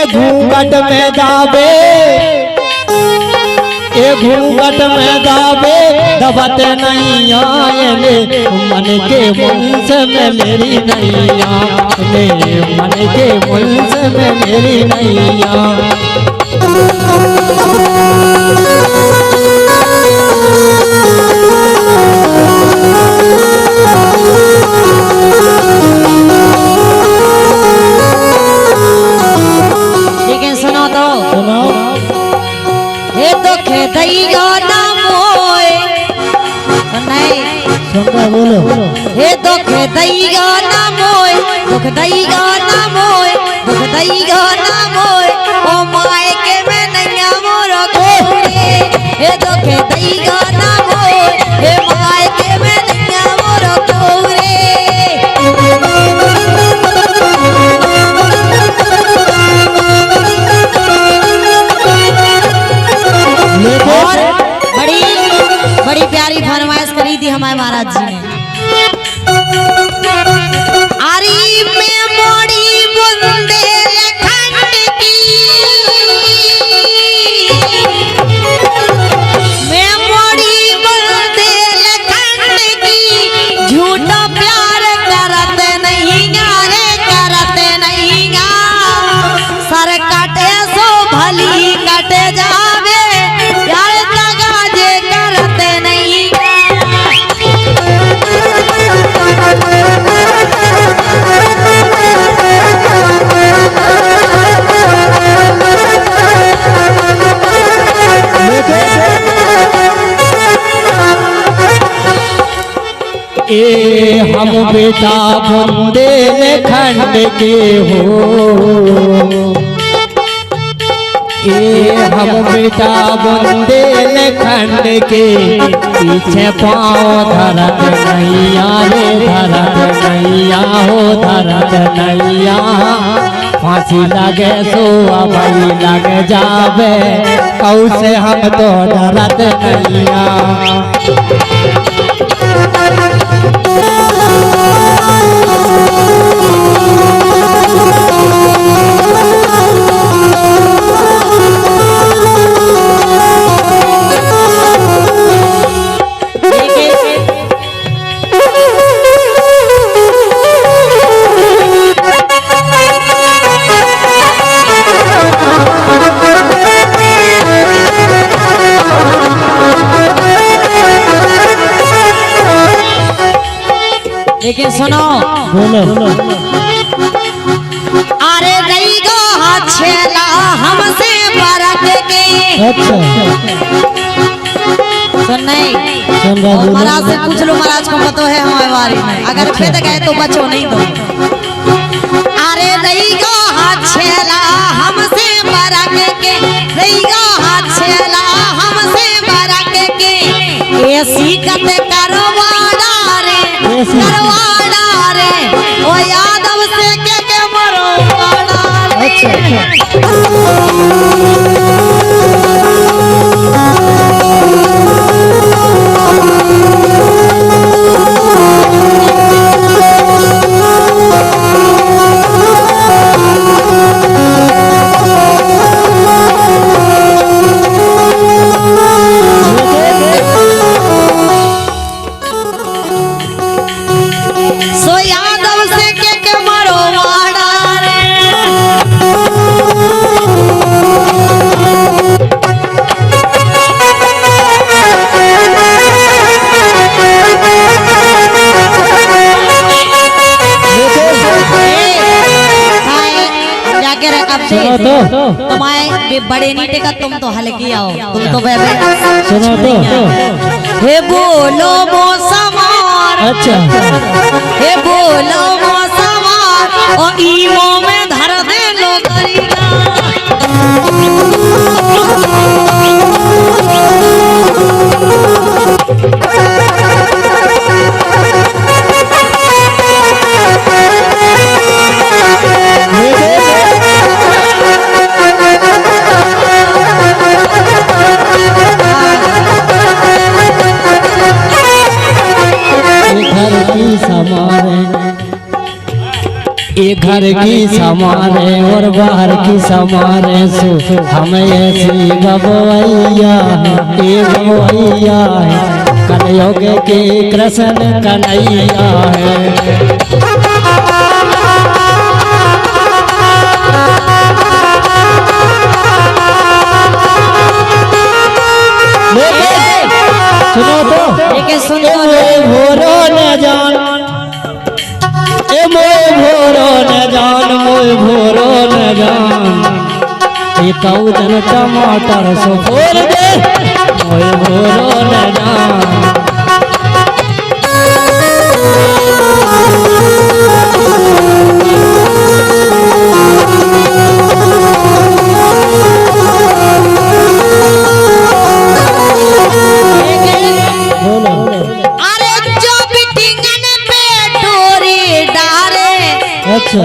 घूंघट में दाबे, ए घूंघट में दाबे दबते नहीं आए मन के मुंस में मेरी नैया, मन के मुंस में मेरी नैया। लेकिन सुनो तो सुनाओ। हे तो खेदैया ना मोए, नहीं सुनता बोलो। हे तो खेदैया ना मोए, दुख दैया ना मोए, दुख दैया ना मोए, ओ माए के में नैया मोर गोरे। हे तो खेदैया ना मोए, हे माए के में नैया मोर गोरे। और बड़ी बड़ी प्यारी फरमाइश करी थी हमारे महाराज जी ने। आरी में मोड़ी बुंदेलखंड की, मैं मोड़ी बुंदेलखंड की, झूठा प्यार करते नहीं रे, करते नहीं गा। सर कटे सो भली कटे जावे, प्यार लगा जे करते नहीं। ए हम बेटा बुंदेलखंड के हो, ए हम बेटा बुंदेलखंड के, पीछे पाँव धरत नैया रे, धरत नैया हो, धरत नैया। फांसी लगे सो भाई लग जावे, कौसे हम तो डरत नैया। लेकिन सुनो बोलो। अरे नहीं गो हाथ छेला हमसे बरत के। अच्छा सुन नहीं सुन रहा और बोलो। महाराज से पूछ लो, महाराज को पता है हमारे बारे में, अगर खेत गए तो बचो नहीं तो। अरे नहीं गो हाथ छेला हमसे बरत के, नहीं गो हाथ छेला हमसे बरत के। ऐसी कते करवाड़ा रे, करवाड़ा रे, ओ यादव से के मरवाड़ा रे। सो यादव से के मरवाड़ा रे। जाके अब से तुम्हारे बड़े नीटे का तुम तो हल्की आओ, तुम तो सुनो तो। हे बोलो मौसमार, अच्छा हे बोलो मौसमार, और ईमो में धर दे लो करीना। ये घर की समारे और बाहर की समारे सो हम ऐसी गवैया ये गवैया है कलयुग के कृष्ण कन्हैया है। सुनो तो सुनो भोरो न जान मोय भोरो न जान मोय भोरो न जान कहू जन टमाटर सो भोर दे मोय भोरो न जान। अच्छा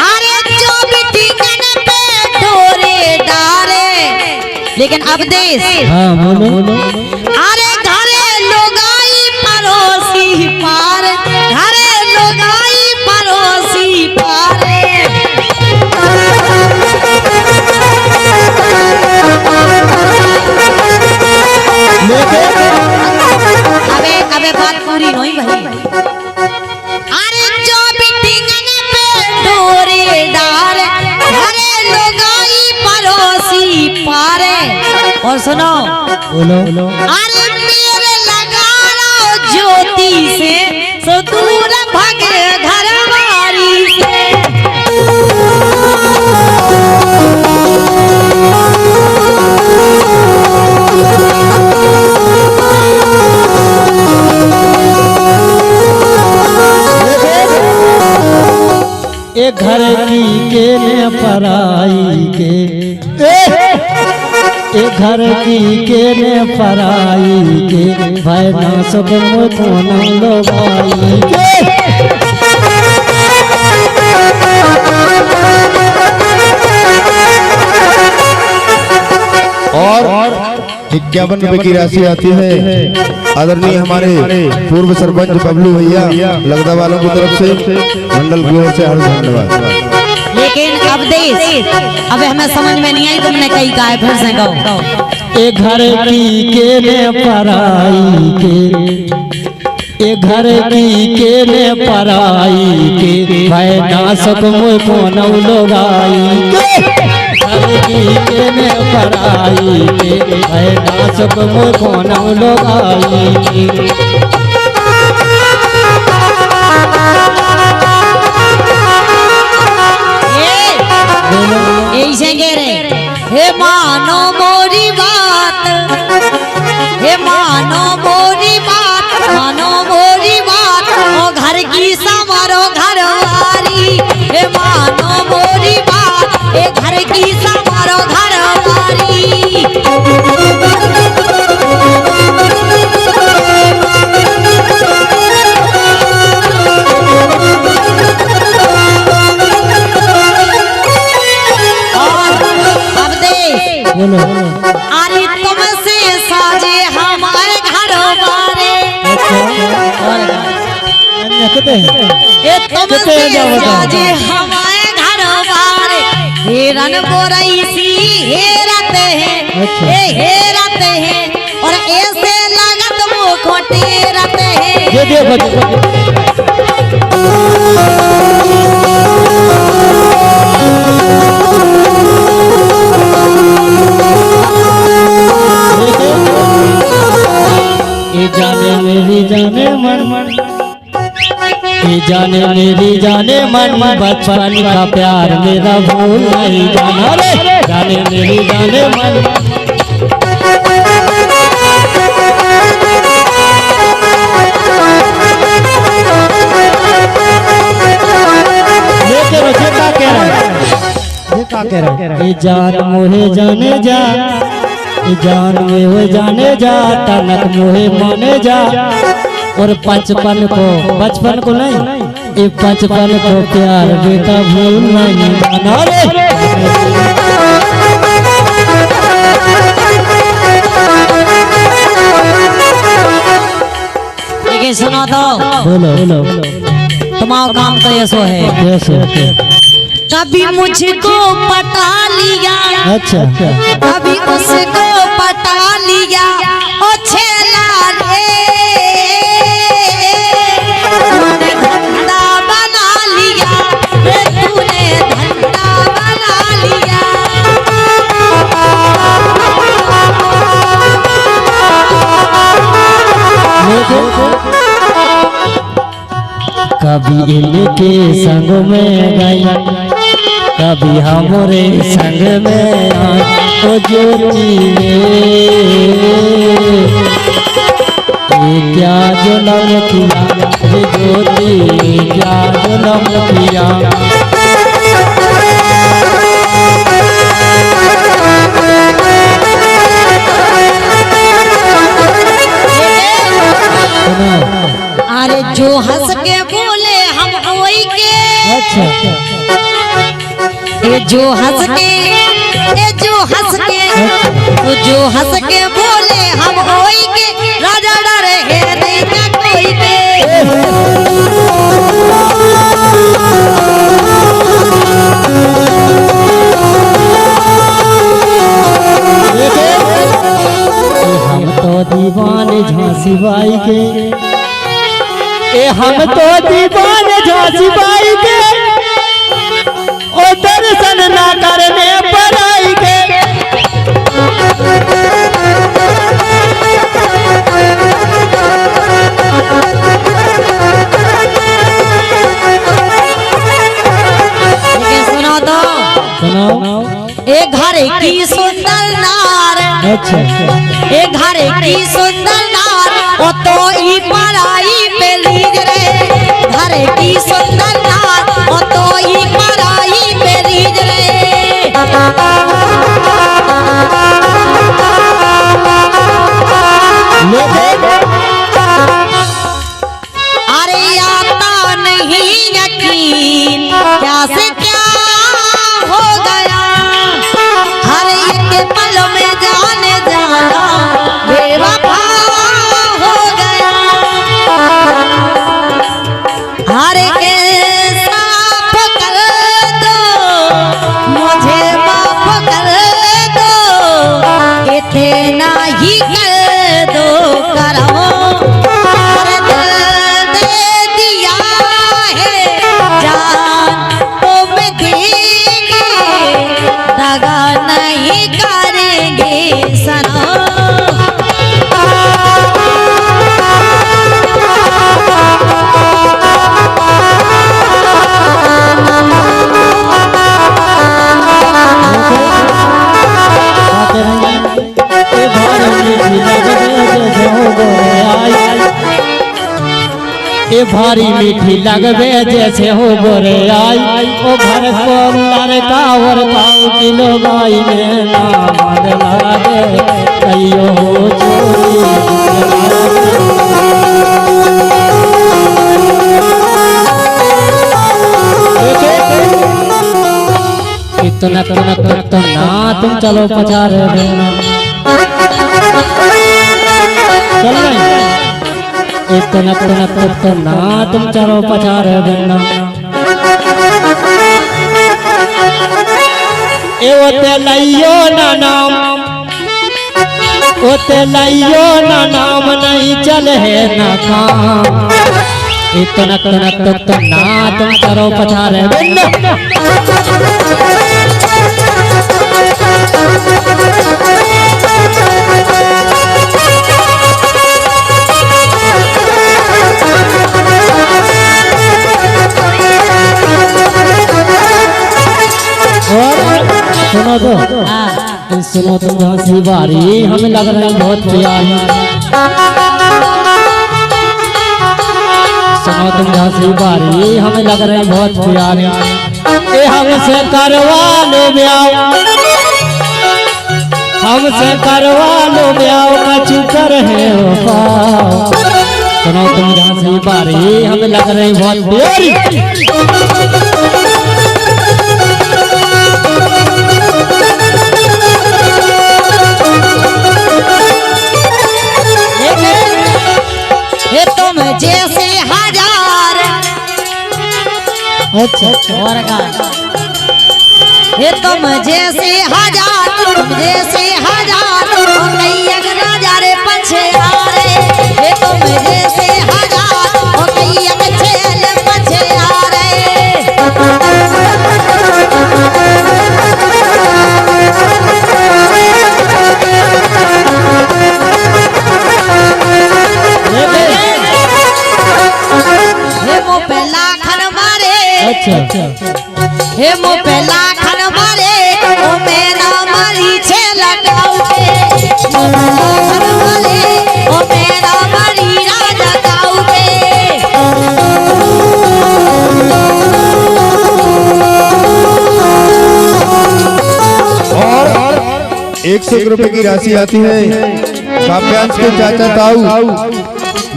अरे जो भी टिकन पे डोरे डारे लेकिन अब देश हाँ बोलो अरे घरे लोगाई पड़ोसी पार घरे लोगाई पड़ोसी पारे अबे बात पूरी नहीं भाई। और सुनो बोलो अरे मेरे लगा लो ज्योति से सो दूर भागे घर वाली से। एक घर की के ने पराई के एक घर की के ने पराई के भाई ना सुख मुझको न लोगाई के। और 51 रुपए की राशि आती है आदरणीय हमारे पूर्व सरपंच बबलू भैया लगदा वालों की तरफ से मंडल की ओर से हर धन्यवाद। लेकिन अब देश अब हमें समझ में नहीं आई तुमने कई गाय फिर से गाओ। एक घर की के ने पराई के एक घर की के ने पराई के भाई ना सक मुझको न लोगाई के। घर की के ने पराई के भाई ना सक मुझको न लोगाई के। ऐसे कह रहे हे मानो मोरी बात हे मानो मोरी बात मानो मोरी बात ओ घर की समारो घर वाली हे मानो मोरी बात ए घर की समारो घर वाली। अरे तुमसे साजे हमारे घर वाले ये तुमसे साजे हमारे घर वाले हिरन बोरई सी हेरते हैं हेरते हैं और ऐसे लागत वो खोटे रहते हैं। जाने मेरी जाने मन ये जाने मेरी जाने मन बचपन का प्यार मेरा भूल नहीं जाना रे जाने मेरी जाने मन। ये जान मोहे जाने जा जान में वो जाने जा तनक मोहे माने जा और बचपन को नहीं ये बचपन को प्यार बेटा भूल नहीं जाना रे। सुनो तो बोलो तुम्हारा काम तो ऐसो है, कैसे? कभी मुझको पटा लिया, अच्छा कभी उसको पटा लिया, ओ छेला रे तूने धंधा बना लिया, रे तूने धंधा बना लिया। कभी इनके संग में गई, कभी हमारे संग में आई, ओ ज्योति ये क्या जुल्म किया, ये ज्योति क्या जुल्म किया। अरे जो हंस के बोले हम वही के, अच्छा ये जो हंस के, ये जो हंस के, तो जो हंस के बोले हम वही के, राजा डरे है नहीं क्या कोई के। हम तो दीवाने झांसी बाई के, हम तो दीवाने झांसी बाई के, ओ दर्शन ना करने पर आई के। सुनो तो, सुनाओ। एक घर की सुंदर नार, अच्छा एक घर की सुंदर नार, ओ तो ई पराई पे लीज रे, घर की सुंदर नार, ओ तो ई पराई पे लीज रे। अरे आता नहीं यकीन क्या से क्या हो गया, हर एक पल में जाने जाना बेवफा हो गया। हर एक साफ कर दो, मुझे माफ कर दो, इतना ही कर दो करो, हर दिल दे दिया है, जान तो मैं देंगे, दगा नहीं करेंगे सनम। ए भारी मीठी लगबे जैसे हो गोरे आई, ओ घर को लड़का और पाऊ किलो गाई में नाम लागे, कहियो हो चोरी। इतना तो ना तुम चलो पचार देना, चल नहीं इतना तो ना तुम चलो पचार देना। ए ओते लइयो ना नाम, ओते लइयो ना नाम, नहीं चल है ना काम। इतना तो ना तुम चलो पचार देना। सुनो तो, सुनो तुम झांसी बारी हमें लग रही बहुत प्यारी। सुनो तुम झांसी बारी हमें लग रही बहुत प्यारी। ए हमसे करवा लो ब्याह, हमसे करवा लो ब्याह, कछु कर है वफा। सुनो तुम झांसी बारी हमें लग रही बहुत प्यारी। तुम जैसे हजार अच्छा अच्छा और गा ये तुम जैसे हजार ओ कैयक नजारे पछे आ रे ये तुम जैसे हजार ओ कैयक छेल पछे आ हे मो पहला खन मारे अच्छा अच्छा हे मो पहला खन मारे ओ मेरा मरी छे लगाऊ के मो पहला खन मारे ओ मेरा मरी राजा गाऊ के और 101 रुपए की राशि आती है काव्यांश के चाचा ताऊ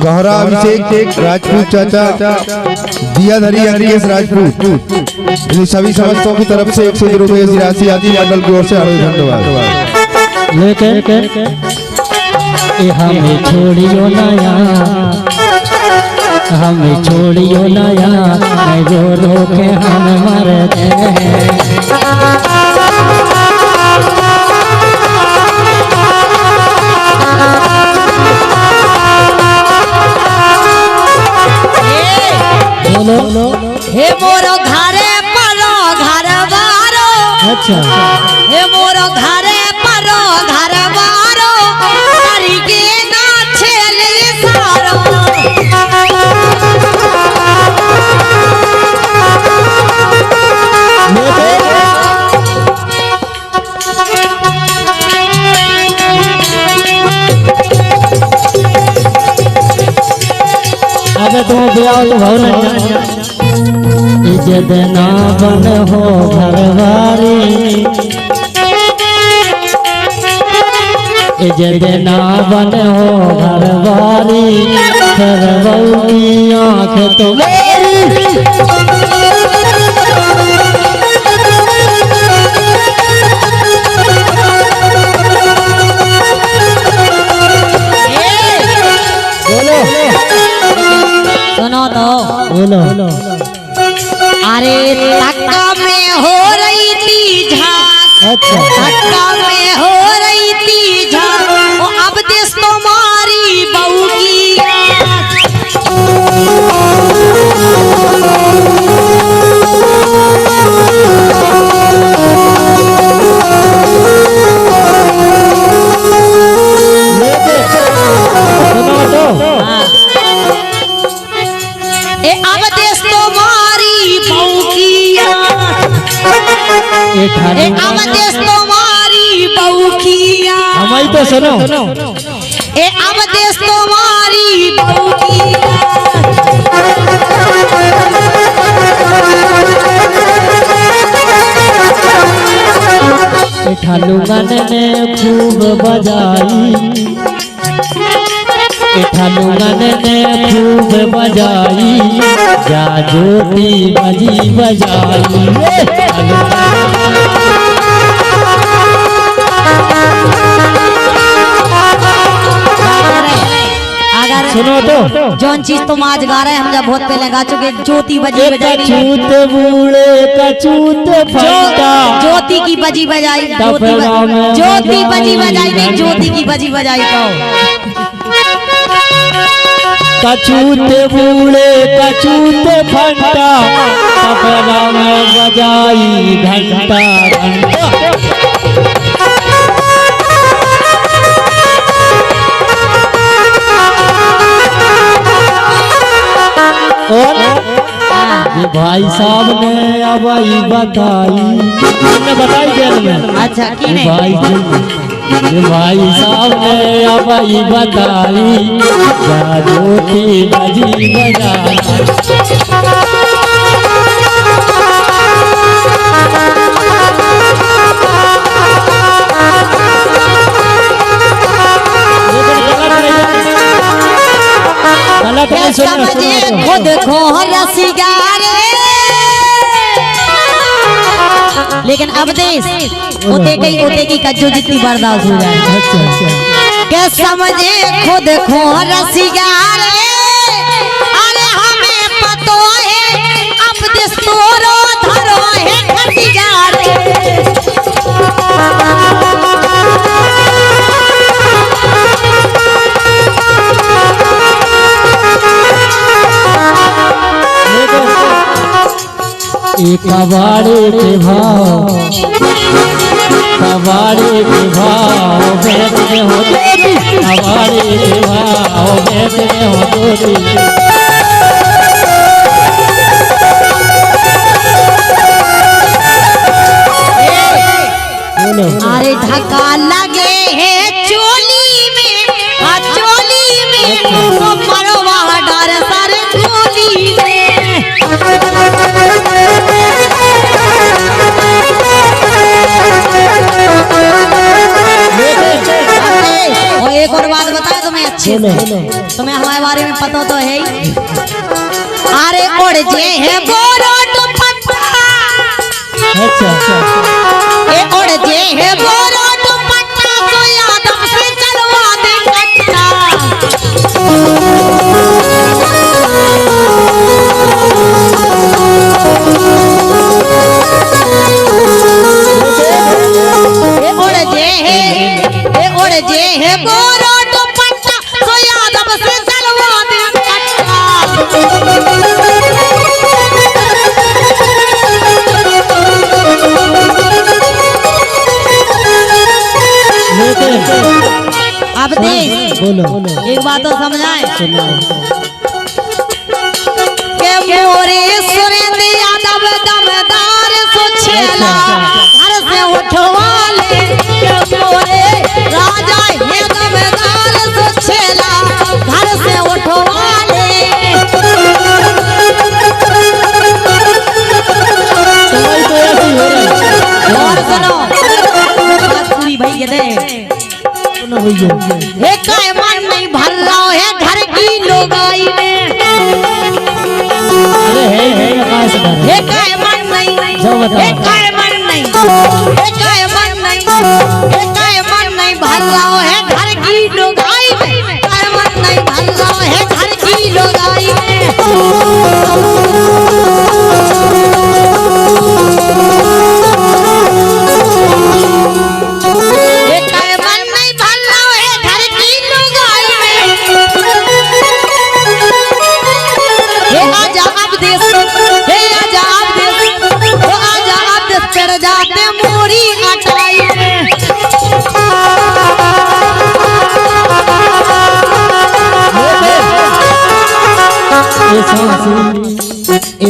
गहरा अभिषेक राजपूत चाचा दियाधरी अंग्रेज राजपूत इन सभी समस्तों की तरफ से 101 रुपए की राशि आती है मंडल की ओर से हार्दिक धन्यवाद। लेकिन ये हमें छोड़ियो नया हमें छोड़ियो नया मैं रो रो के हम मर बोलो हे मोरो घरे परो घर बारो अच्छा हे मोरो घरे परो घर बारो हरि के ना छेले सारो अबे तुम ब्याह तो भाव नहीं इज्जत ना बन हो घरवारी इज्जत ना बन हो घरवारी फिर बहू की आँख तो बोलो सुनो तो बोलो अरे धक्का में हो रही थी झांक अच्छा धक्का में हो रही थी झांक ओ अब देश तुम्हारी बहू की सुनो तो ए अब देश तुम्हारी बहू की एक ए अब देश तुम्हारी बहू की हमारी तो सुनो ए अब देश तुम्हारी बहू की ठालुगन ने खूब बजाई ठालुगन ने खूब बजाई जा ज्योति बजी बजाई अगर सुनो तो जौन चीज तुम आज गा रहे हैं हम जब बहुत पहले गा चुके ज्योति बजी बजाई कछूत बूढ़े कछूत फटा ज्योति की बजी बजाई ज्योति बजी बजाई नहीं ज्योति की बजी बजाई कहो कछूत बूढ़े कछूत फटा कपड़ा में बजाई घंटा घंटा और ये भाई साहब ने अब बताई हमने बताई जेल में अच्छा की नहीं ये भाई साहब ने अब बताई जा ज्योति बजी बजाई गलत नहीं सुनना सुनो खुद खो रसिगारे लेकिन अब देश उते की कज्जो जितनी बर्दाश्त हो जाए अच्छा अच्छा के समझे खुद खो रसिगारे अरे हमें पतो है अब देश तोर खटिया रे। कबाड़ी के भाव भेद में हो दूरी, कबाड़ी के भाव भेद में हो दूरी। अरे धक्का लगे है चोली में, हाँ चोली में तो मरवा डर सर चोली में। और एक और बात बताए तुम्हें अच्छे से, तुम्हें हमारे बारे में पता तो है ही। अरे उड़ जे है बोरो दुपट्टा, ए उड़ जे है बोरो दुपट्टा तो यादव से चलवा दे कट्टा। उड़ जे है बोरो दुपट्टा तो यादव से चलवा दे कट्टा। अब देख एक बात तो समझाए के मोरे सुरेंद्र यादव दमदार सुछेला घर से उठवा ले। के मोरे राजा है दमदार सुछेला घर से उठवा ले। और सुनो बात पूरी भाई के दे। हे काय मन नहीं भर रहा है घर की लोगाई में। हे काय मन नहीं, हे काय मन नहीं, हे काय मन नहीं, हे काय मन नहीं भर रहा है घर की लोगाई में। काय मन नहीं भर रहा है घर की लोगाई में। जाते मोरी अटाई में।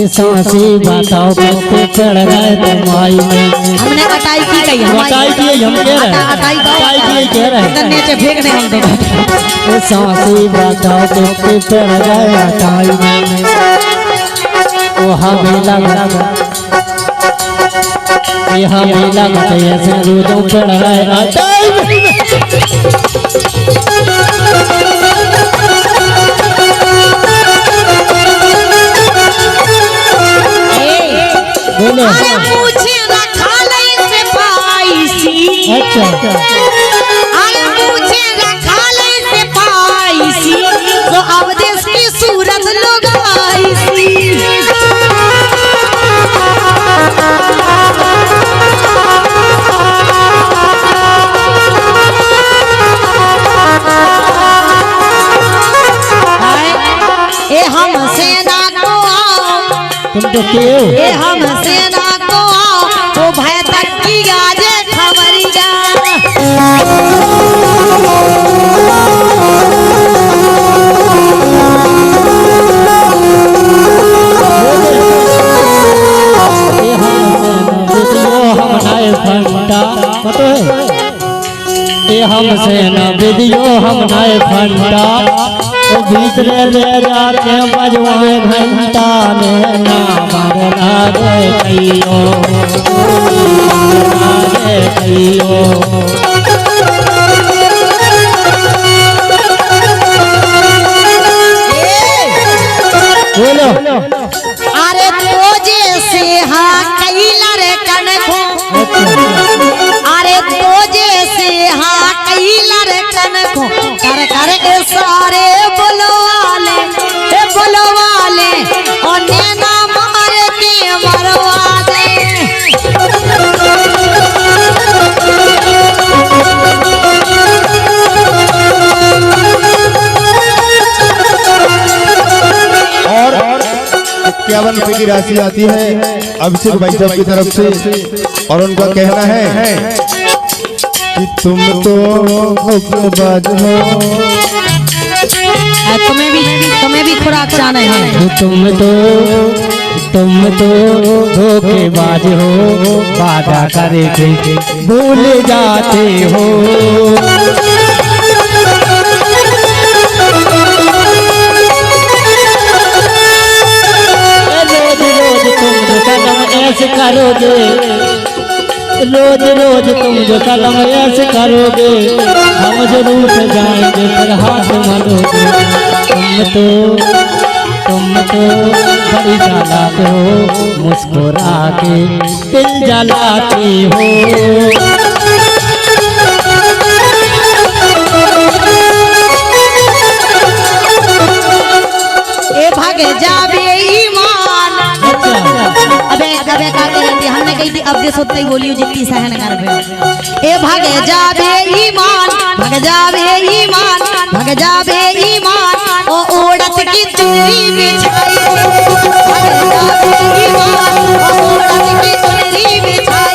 सांसी बताओ कैसे चढ़ गए तुम्हारी में। हमने अटाई की कही, अटाई की हम कह रहे हैं, अटाई की कह रहे हैं, नीचे फेंकने हम तो। सांसी बताओ कैसे चढ़ गए अटाई में। वो हमें लगा यहाँ मेला ऐसे रोजों पड़ रहा है। बोलो मुझे रखा ले से पाईसी। अच्छा मुझे रखा ले से पाईसी तो अब देश की सूरत लोग आईसी। तुम तो क्यों ए हम सेना को आओ भय तक की गाजे खबरिया। हम नाय फंटा पता है ए हम सेना विदियो हम नाय फंटा भीतरे ले जाके बजवाए घंटा ने ना मरना रे कहियो रे कहियो। बोलो अरे तो जैसे हाँ कैला रे कनको। अरे तो जैसे हाँ कैला रे कनको कर कर के सारे बोलो वाले और नैना मार के मरवा दे। की राशि आती है अभिषेक भाई साहब की तरफ से और उनका कहना है कि तुम तो धोखेबाज हो। तुम्हें भी खुराक चाहना है। तुम तो धोखेबाज हो, वादा करके भूल जाते हो। ऐसे करोगे, रोज रोज तुम जो कदम ऐसे करोगे, हम जरूर जाएंगे फिर हाथ मलोगे। तुम तो बड़ी चालाक हो, मुस्कुरा के दिल जलाती हो। ए भागे जाबे ईमान। अबे का कहती हमने कही थी अब दे सोते ही बोलियो जितनी सहन कर बे। ए भागे जाबे ईमान, भाग जाबे ईमान, भाग जाबे ईमान, ओ उड़त की चुनरी बिछाई। भाग जाबे ईमान, ओ उड़त की चुनरी बिछाई।